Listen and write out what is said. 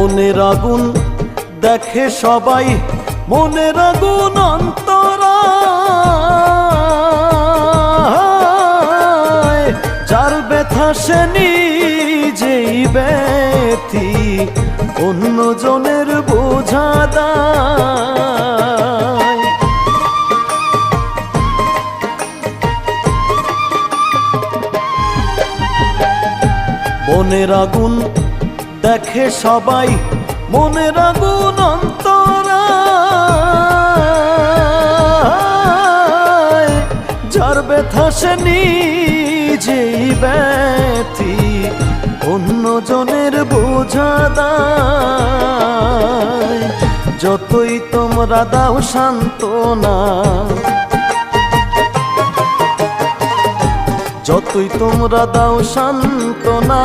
মনের আগুন দেখে সবাই, মনের আগুন অন্তরায়, যার ব্যথা সে নিজেই ব্যথী, অন্যজনের বোঝা দায়। মনের আগুন দেখে সবাই, মনের আগুন অন্তরায়, যার ব্যথা সে নিজেই ব্যথী, অন্যজনের বোঝা দায়। যতই তোমরা দাও সান্ত্বনা, যতই তোমরা দাও সান্ত্বনা,